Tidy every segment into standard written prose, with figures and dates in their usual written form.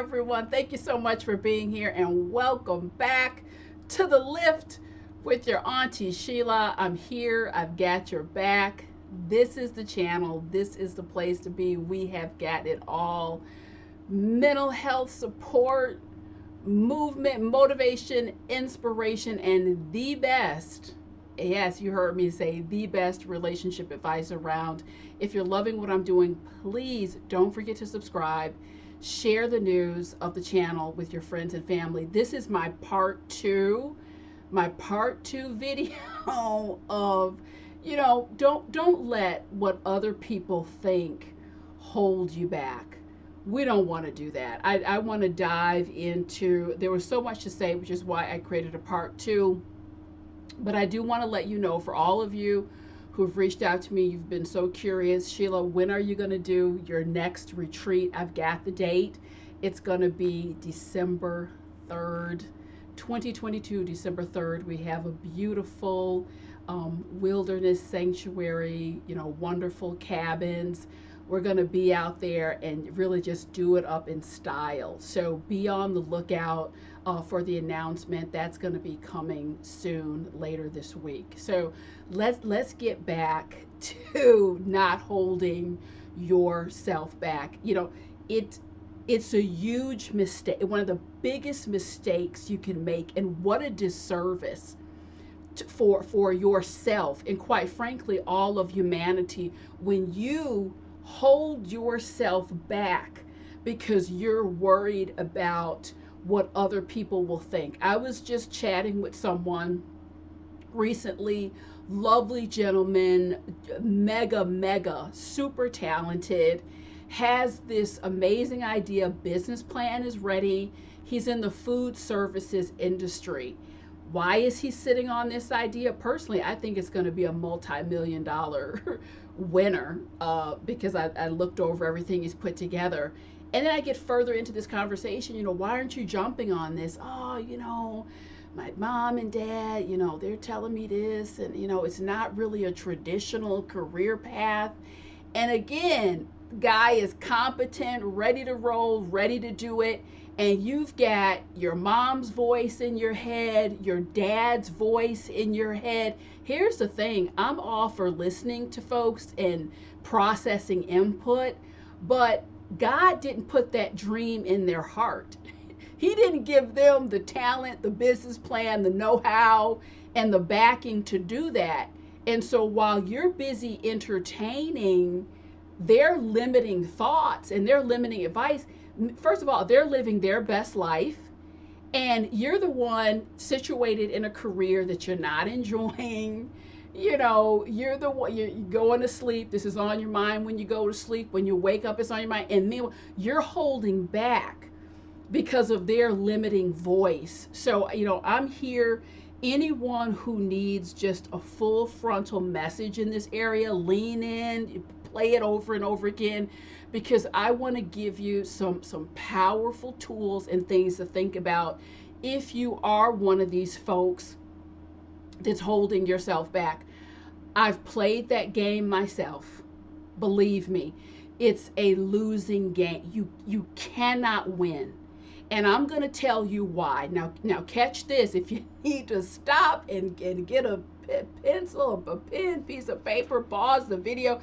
everyone. Thank you so much for being here and welcome back to the lift with your auntie Sheila. I'm here. I've got your back. This is the channel. This is the place to be. We have got it all. Mental health support, movement, motivation, inspiration, and the best. Yes, you heard me say the best relationship advice around. If you're loving what I'm doing, please don't forget to subscribe. Share the news of the channel with your friends and family. This is my part two video of, don't let what other people think hold you back. We don't want to do that. I want to dive into, there was so much to say, which is why I created a part two. But I do want to let you know, for all of you who've reached out to me, you've been so curious, Sheila, when are you going to do your next retreat? I've got the date. It's going to be December 3rd, 2022, December 3rd. We have a beautiful wilderness sanctuary, wonderful cabins. We're going to be out there and really just do it up in style. So be on the lookout for the announcement. That's going to be coming soon, later this week. So let's get back to not holding yourself back. It's a huge mistake, one of the biggest mistakes you can make, and what a disservice for yourself and, quite frankly, all of humanity, when you hold yourself back because you're worried about what other people will think. I was just chatting with someone recently, lovely gentleman, mega, super talented, has this amazing idea, business plan is ready. He's in the food services industry. Why is he sitting on this idea? Personally, I think it's going to be a multi-million-dollar winner because I looked over everything he's put together. And then I get further into this conversation, why aren't you jumping on this? Oh, my mom and dad, they're telling me this, and, it's not really a traditional career path. And again, guy is competent, ready to roll, ready to do it. And you've got your mom's voice in your head, your dad's voice in your head. Here's the thing. I'm all for listening to folks and processing input, but God didn't put that dream in their heart. He didn't give them the talent, the business plan, the know-how, and the backing to do that. And so while you're busy entertaining their limiting thoughts and their limiting advice, first of all, they're living their best life, and you're the one situated in a career that you're not enjoying. You're the one, you're going to sleep. This is on your mind when you go to sleep. When you wake up, it's on your mind. And meanwhile, you're holding back because of their limiting voice. So, I'm here. Anyone who needs just a full frontal message in this area, lean in, play it over and over again, because I want to give you some powerful tools and things to think about if you are one of these folks that's holding yourself back. I've played that game myself. Believe me, it's a losing game. You cannot win. And I'm going to tell you why. Now catch this. If you need to stop and get a pencil, a pen, piece of paper, pause the video,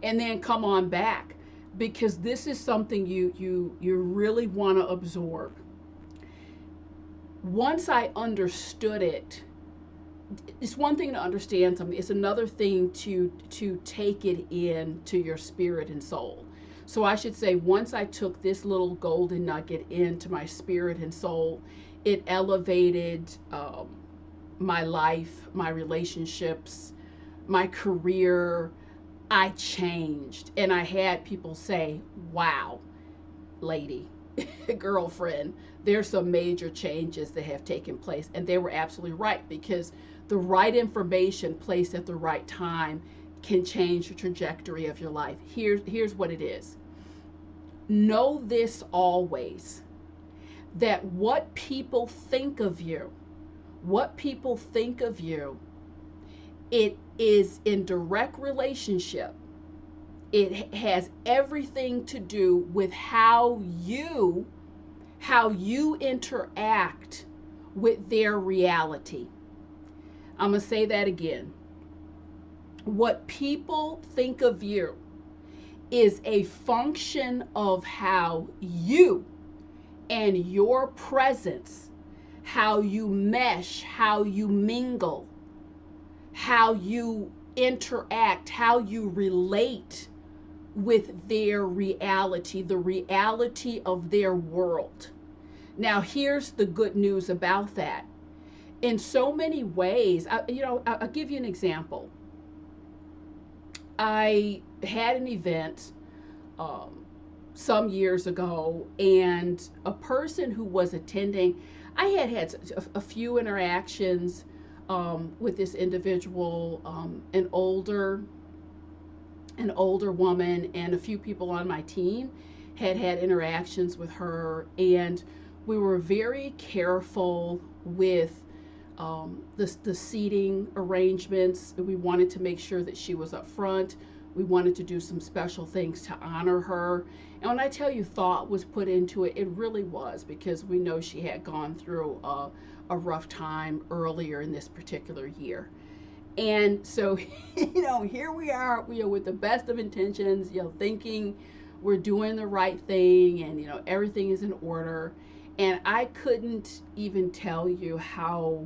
and then come on back, because this is something you really want to absorb. Once I understood it, it's one thing to understand something. It's another thing to take it in to your spirit and soul. So I should say, once I took this little golden nugget into my spirit and soul, it elevated my life, my relationships, my career. I changed, and I had people say, wow, lady, girlfriend, there's some major changes that have taken place. And they were absolutely right, because the right information placed at the right time can change the trajectory of your life. Here's what it is. Know this always, that what people think of you, it is in direct relationship. It has everything to do with how you how you interact with their reality. I'm going to say that again. What people think of you is a function of how you and your presence, how you mesh, how you mingle, how you interact, how you relate with their reality, the reality of their world. Now, here's the good news about that. In so many ways, I'll give you an example. I had an event some years ago, and a person who was attending, I had a few interactions with this individual, an older woman, and a few people on my team had interactions with her, and we were very careful with the seating arrangements. We wanted to make sure that she was up front. We wanted to do some special things to honor her. And when I tell you thought was put into it, it really was, because we know she had gone through a rough time earlier in this particular year. And so, here we are, with the best of intentions, thinking we're doing the right thing, and, everything is in order. And I couldn't even tell you how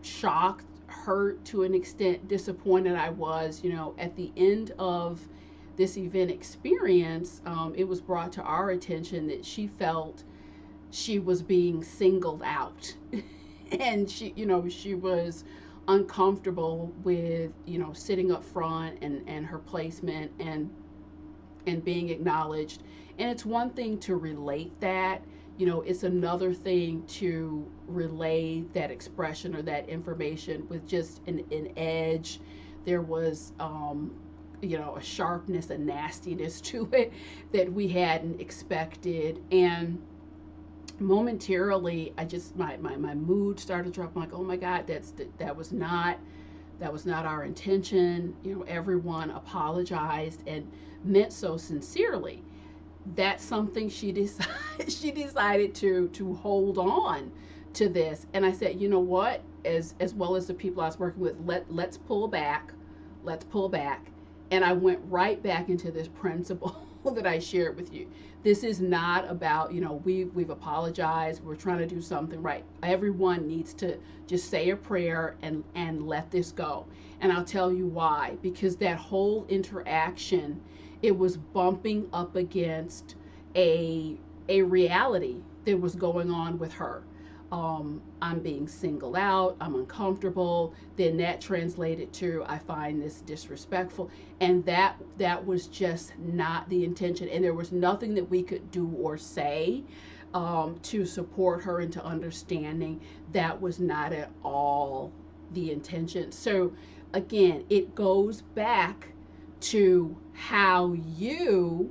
shocked, hurt, to an extent disappointed I was. At the end of this event experience, it was brought to our attention that she felt she was being singled out. And she was uncomfortable with, sitting up front, and her placement, and being acknowledged. And it's one thing to relate that, it's another thing to relay that expression or that information with just an edge. There was, a sharpness, a nastiness to it that we hadn't expected. And momentarily, I just, my mood started to drop. I'm like, oh my God, that was not our intention. Everyone apologized and meant so sincerely. That's something she decided to hold on to this. And I said, you know what, as well as the people I was working with, let's pull back. And I went right back into this principle that I shared with you. This is not about, we've apologized, we're trying to do something right. Everyone needs to just say a prayer and let this go. And I'll tell you why. Because that whole interaction, it was bumping up against a reality that was going on with her. I'm being singled out, I'm uncomfortable. Then that translated to, I find this disrespectful. And that was just not the intention. And there was nothing that we could do or say to support her into understanding that was not at all the intention. So again, it goes back to how you,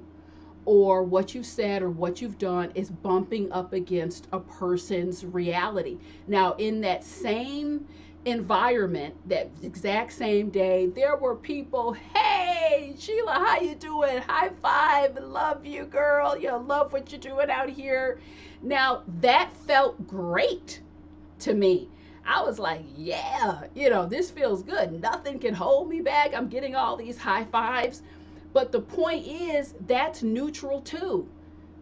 or what you said or what you've done, is bumping up against a person's reality. Now, in that same environment, that exact same day, there were people, hey, Sheila, how you doing? High five, love you, girl. Love what you're doing out here. Now, that felt great to me. I was like, yeah, this feels good. Nothing can hold me back. I'm getting all these high fives. But the point is, that's neutral too.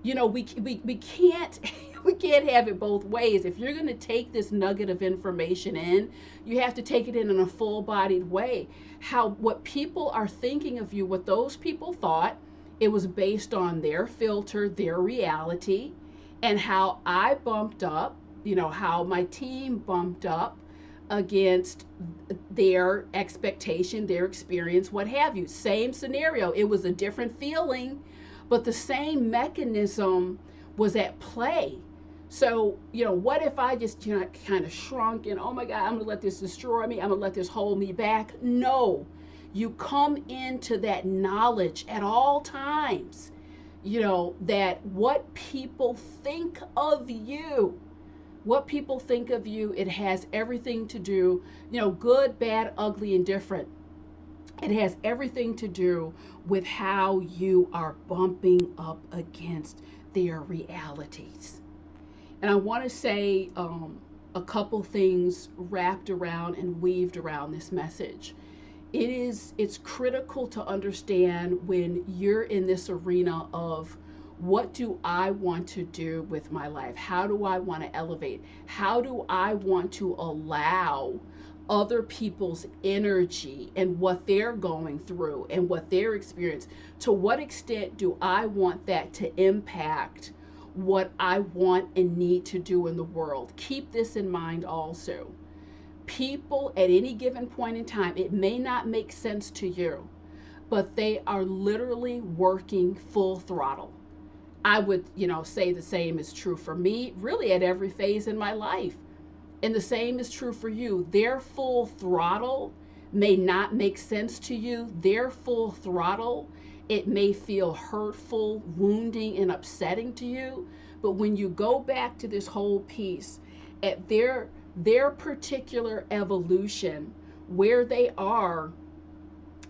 We can't we can't have it both ways. If you're going to take this nugget of information in, you have to take it in a full-bodied way. What people are thinking of you, what those people thought, it was based on their filter, their reality, and how I bumped up, how my team bumped up against their expectation, their experience, what have you. Same scenario. It was a different feeling, but the same mechanism was at play. So, what if I just, kind of shrunk and, oh my God, I'm going to let this destroy me. I'm going to let this hold me back. No, you come into that knowledge at all times, that what people think of you, it has everything to do, good, bad, ugly, and different. It has everything to do with how you are bumping up against their realities. And I want to say a couple things wrapped around and weaved around this message. It's critical to understand when you're in this arena of, what do I want to do with my life? How do I want to elevate? How do I want to allow other people's energy and what they're going through and what they're experiencing? To what extent do I want that to impact what I want and need to do in the world? Keep this in mind also. People at any given point in time, it may not make sense to you, but they are literally working full throttle. I would, say the same is true for me, really at every phase in my life. And the same is true for you. Their full throttle may not make sense to you. Their full throttle, it may feel hurtful, wounding, and upsetting to you. But when you go back to this whole piece, at their particular evolution, where they are,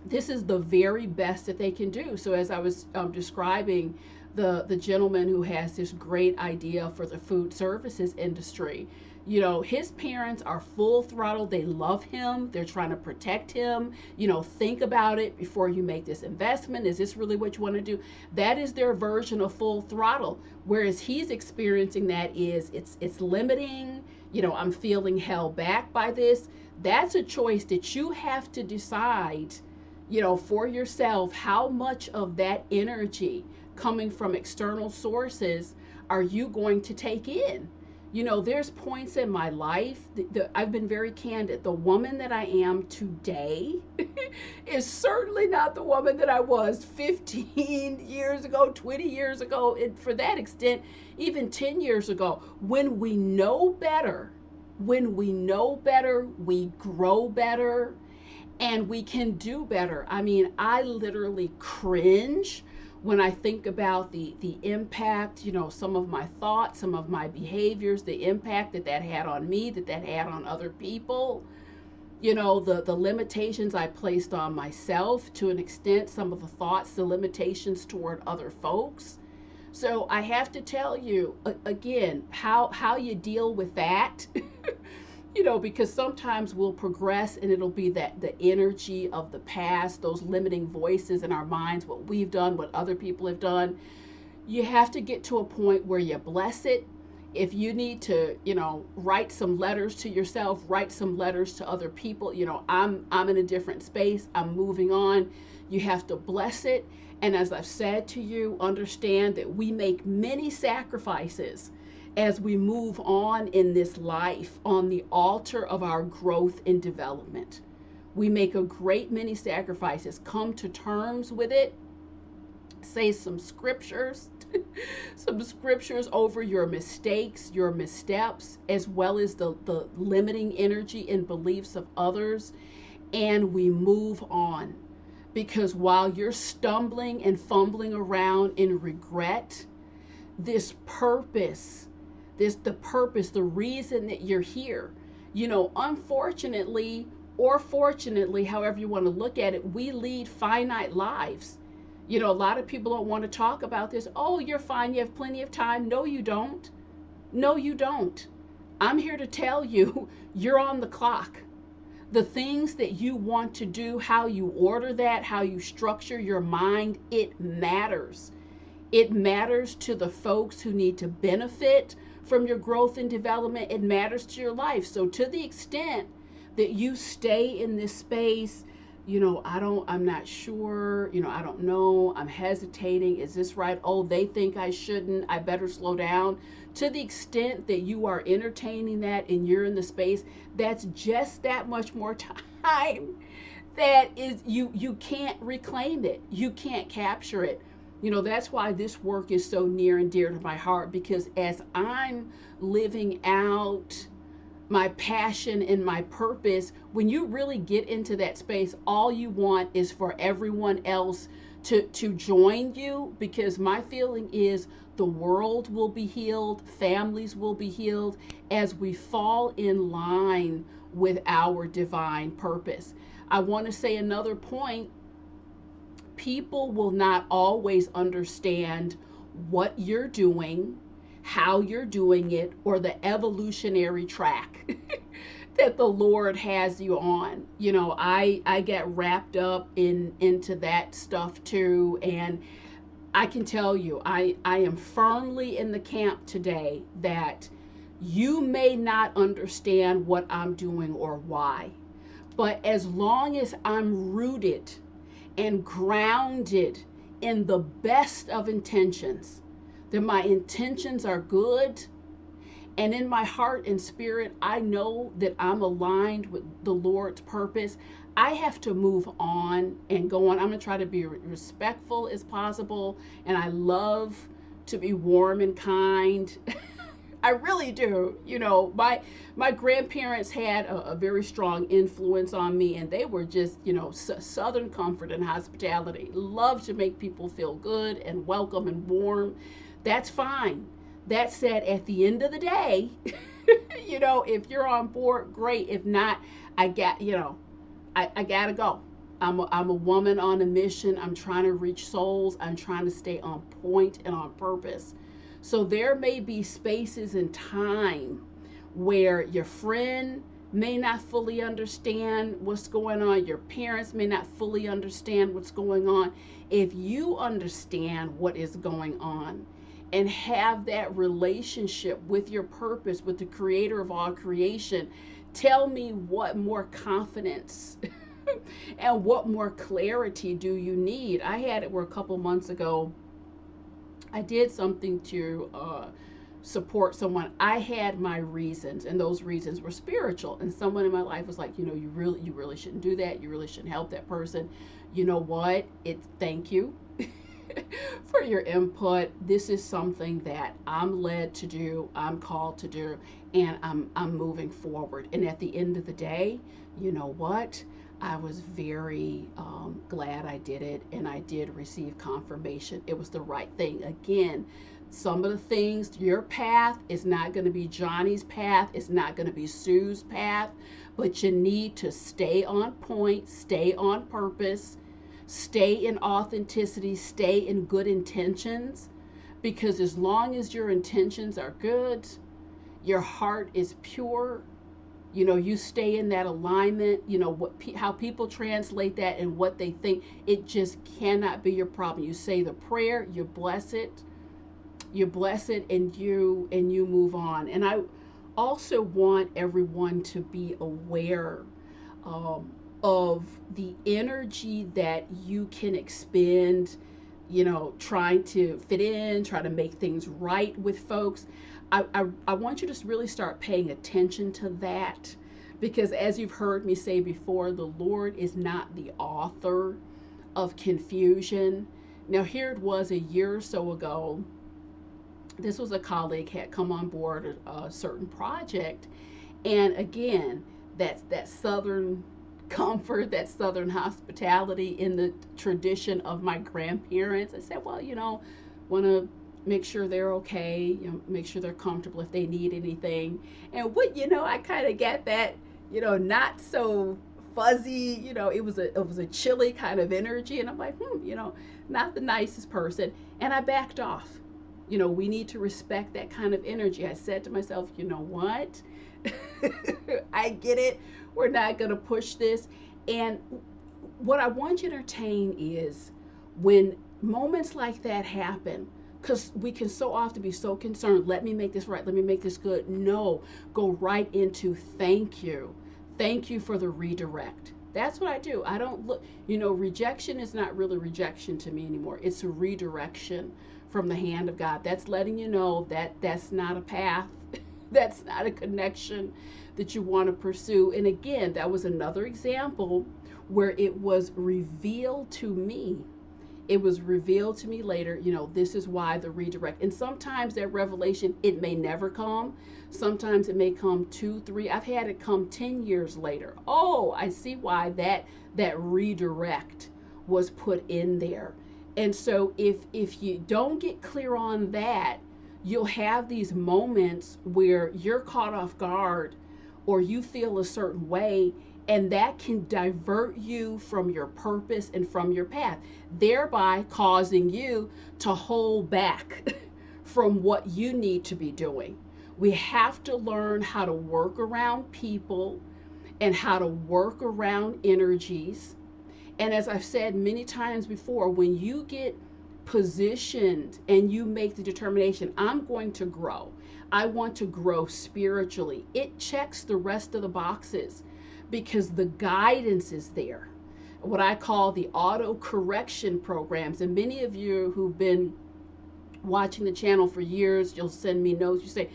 this is the very best that they can do. So as I was describing the gentleman who has this great idea for the food services industry, his parents are full throttle. They love him. They're trying to protect him. Think about it before you make this investment. Is this really what you want to do? That is their version of full throttle. Whereas he's experiencing that is it's limiting. I'm feeling held back by this. That's a choice that you have to decide, for yourself, how much of that energy coming from external sources are you going to take in? There's points in my life that I've been very candid. The woman that I am today is certainly not the woman that I was 15 years ago, 20 years ago, and for that extent, even 10 years ago. When we know better, we grow better, and we can do better. I mean, I literally cringe when I think about the impact, some of my thoughts, some of my behaviors, the impact that had on me, that had on other people, the limitations I placed on myself to an extent, some of the thoughts, the limitations toward other folks. So I have to tell you, again, how you deal with that, because sometimes we'll progress and it'll be that the energy of the past, those limiting voices in our minds, what we've done, what other people have done. You have to get to a point where you bless it. If you need to, write some letters to yourself, write some letters to other people, I'm in a different space, I'm moving on. You have to bless it. And as I've said to you, understand that we make many sacrifices as we move on in this life on the altar of our growth and development. We make a great many sacrifices. Come to terms with it. Say some scriptures, some scriptures over your mistakes, your missteps, as well as the limiting energy and beliefs of others. And we move on. Because while you're stumbling and fumbling around in regret, this purpose, the reason that you're here, unfortunately or fortunately, however you want to look at it, we lead finite lives. A lot of people don't want to talk about this. Oh, you're fine. You have plenty of time. No, you don't. No, you don't. I'm here to tell you, you're on the clock. The things that you want to do, how you order that, how you structure your mind, it matters. It matters to the folks who need to benefit from your growth and development. It matters to your life. So to the extent that you stay in this space, I'm not sure, I don't know, I'm hesitating, is this right? Oh, they think I shouldn't, I better slow down. To the extent that you are entertaining that and you're in the space, that's just that much more time that is, you can't reclaim it. You can't capture it. That's why this work is so near and dear to my heart, because as I'm living out my passion and my purpose, when you really get into that space, all you want is for everyone else to join you, because my feeling is the world will be healed, families will be healed as we fall in line with our divine purpose. I want to say another point. People will not always understand what you're doing, how you're doing it, or the evolutionary track that the Lord has you on. I get wrapped up into that stuff too, and I can tell you, I am firmly in the camp today that you may not understand what I'm doing or why, but as long as I'm rooted and grounded in the best of intentions, that my intentions are good, and in my heart and spirit, I know that I'm aligned with the Lord's purpose. I have to move on and go on. I'm going to try to be respectful as possible. And I love to be warm and kind. I really do. My grandparents had a very strong influence on me, and they were just, Southern comfort and hospitality. Love to make people feel good and welcome and warm. That's fine. That said, at the end of the day, if you're on board, great. If not, I gotta go. I'm a woman on a mission. I'm trying to reach souls. I'm trying to stay on point and on purpose. So there may be spaces in time where your friend may not fully understand what's going on. Your parents may not fully understand what's going on. If you understand what is going on and have that relationship with your purpose, with the creator of all creation, tell me what more confidence and what more clarity do you need? I had it where a couple months ago, I did something to support someone. I had my reasons, and those reasons were spiritual. And someone in my life was like, you really shouldn't do that. You really shouldn't help that person. You know what? Thank you for your input. This is something that I'm led to do. I'm called to do, and I'm moving forward. And at the end of the day, you know what? I was very glad I did it, and I did receive confirmation. It was the right thing. Again, some of the things, your path is not going to be Johnny's path. It's not going to be Sue's path, but you need to stay on point, stay on purpose, stay in authenticity, stay in good intentions, because as long as your intentions are good, your heart is pure, you stay in that alignment, how people translate that and what they think, it just cannot be your problem. You say the prayer, you bless it, and you move on. And I also want everyone to be aware of the energy that you can expend, trying to fit in, try to make things right with folks. I want you to really start paying attention to that, because as you've heard me say before, the Lord is not the author of confusion. Now, here it was a year or so ago. This was a colleague had come on board a certain project, and again, that Southern comfort, that Southern hospitality in the tradition of my grandparents. I said, well, want to make sure they're okay, make sure they're comfortable if they need anything. And I kind of get that, not so fuzzy, it was a chilly kind of energy. And I'm like, not the nicest person. And I backed off. We need to respect that kind of energy. I said to myself, you know what? I get it. We're not going to push this. And what I want you to entertain is when moments like that happen, because we can so often be so concerned, let me make this right, let me make this good. No, go right into thank you. Thank you for the redirect. That's what I do. I don't look, rejection is not really rejection to me anymore. It's a redirection from the hand of God. That's letting you know that that's not a path. That's not a connection that you want to pursue. And again, that was another example where it was revealed to me. It was revealed to me later, this is why the redirect. And sometimes that revelation, it may never come. Sometimes it may come 2, 3. I've had it come 10 years later. Oh, I see why that redirect was put in there. And so if you don't get clear on that, you'll have these moments where you're caught off guard or you feel a certain way, And that can divert you from your purpose and from your path, thereby causing you to hold back from what you need to be doing. We have to learn how to work around people and how to work around energies. And as I've said many times before, when you get positioned and you make the determination, I'm going to grow, I want to grow spiritually, it checks the rest of the boxes because the guidance is there. What I call the auto correction programs. And many of you who've been watching the channel for years, you'll send me notes. You say,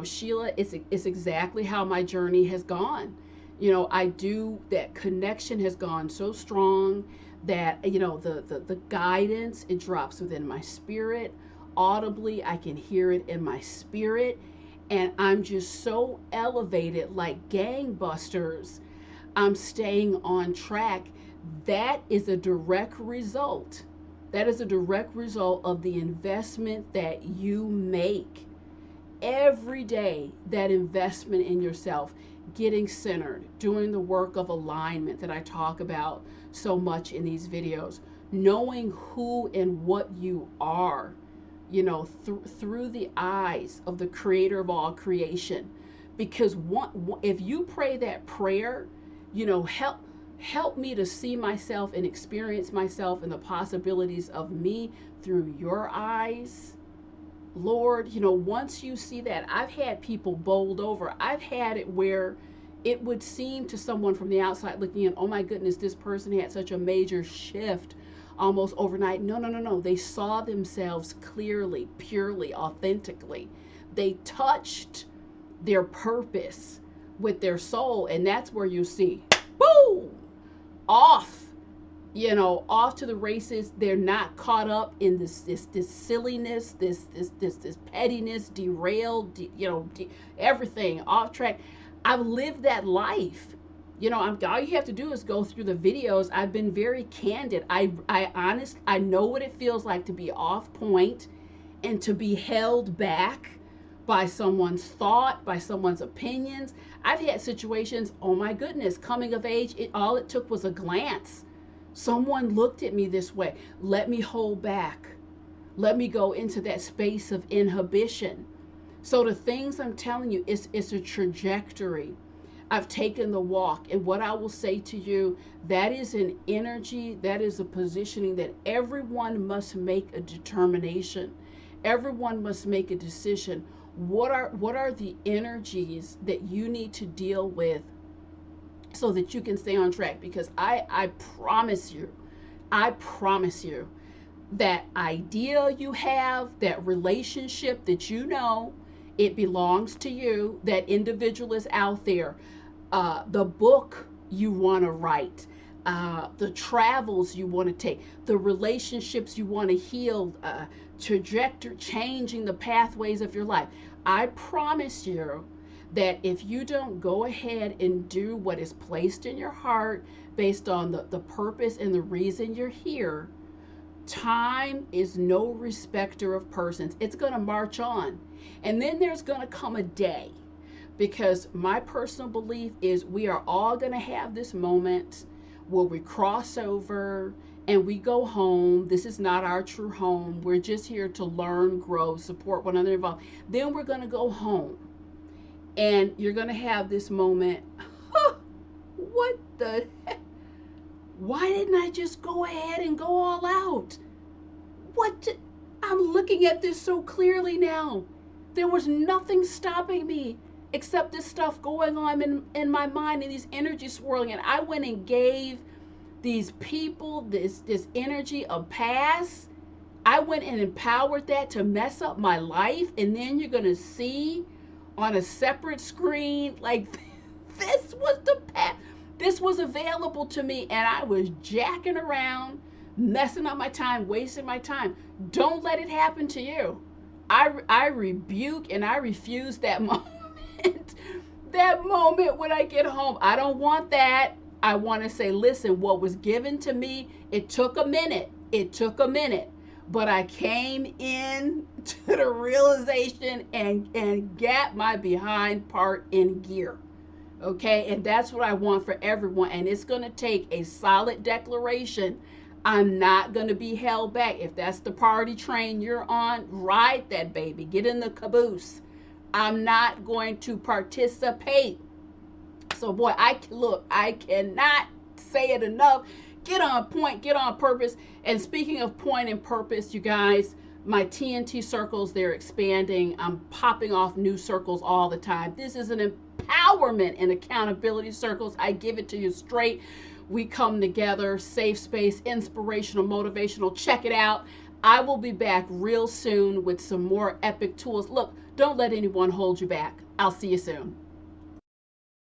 Sheila, it's exactly how my journey has gone. That connection has gone so strong that, the guidance, it drops within my spirit. Audibly, I can hear it in my spirit. And I'm just so elevated like gangbusters. I'm staying on track. That is a direct result. That is a direct result of the investment that you make every day, that investment in yourself, getting centered, doing the work of alignment that I talk about so much in these videos, knowing who and what you are, through the eyes of the creator of all creation. Because if you pray that prayer, help me to see myself and experience myself and the possibilities of me through your eyes, Lord. Once you see that, I've had people bowled over. I've had it where it would seem to someone from the outside looking in, oh my goodness, this person had such a major shift almost overnight. No. They saw themselves clearly, purely, authentically. They touched their purpose with their soul, and that's where you see, boom, off to the races. They're not caught up in this silliness, this pettiness, derailed, everything off track. I've lived that life. All you have to do is go through the videos. I've been very candid. I know what it feels like to be off point and to be held back by someone's thought, by someone's opinions. I've had situations, oh my goodness, coming of age, all it took was a glance. Someone looked at me this way. Let me hold back. Let me go into that space of inhibition. So the things I'm telling you, it's a trajectory. I've taken the walk, and what I will say to you, that is an energy, that is a positioning that everyone must make a determination. Everyone must make a decision. What are the energies that you need to deal with so that you can stay on track? Because I promise you, that idea you have, that relationship that it belongs to you, that individual is out there, the book you want to write, the travels you want to take, the relationships you want to heal, trajectory, changing the pathways of your life. I promise you that if you don't go ahead and do what is placed in your heart based on the purpose and the reason you're here, time is no respecter of persons. It's going to march on. And then there's going to come a day, because my personal belief is we are all going to have this moment where we cross over and we go home. This is not our true home. We're just here to learn, grow, support one another, involved. Then we're going to go home. And you're going to have this moment, what the heck? Why didn't I just go ahead and go all out? I'm looking at this so clearly now. There was nothing stopping me except this stuff going on in my mind and these energies swirling. And I went and gave these people, this energy a pass. I went and empowered that to mess up my life. And then you're going to see on a separate screen, like, this was the path. This was available to me, and I was jacking around, messing up my time, wasting my time. Don't let it happen to you. I rebuke and I refuse that moment. That moment when I get home. I don't want that. I want to say, listen, what was given to me, it took a minute. But I came in to the realization and got my behind part in gear. Okay, and that's what I want for everyone. And it's going to take a solid declaration. I'm not going to be held back. If that's the party train you're on, ride that baby, get in the caboose. I'm not going to participate. So boy, I cannot say it enough. Get on point, get on purpose. And speaking of point and purpose, you guys, my TNT circles, they're expanding. I'm popping off new circles all the time. This is an empowerment and accountability circles. I give it to you straight. We come together, safe space, inspirational, motivational. Check it out. I will be back real soon with some more epic tools. Look, don't let anyone hold you back. I'll see you soon.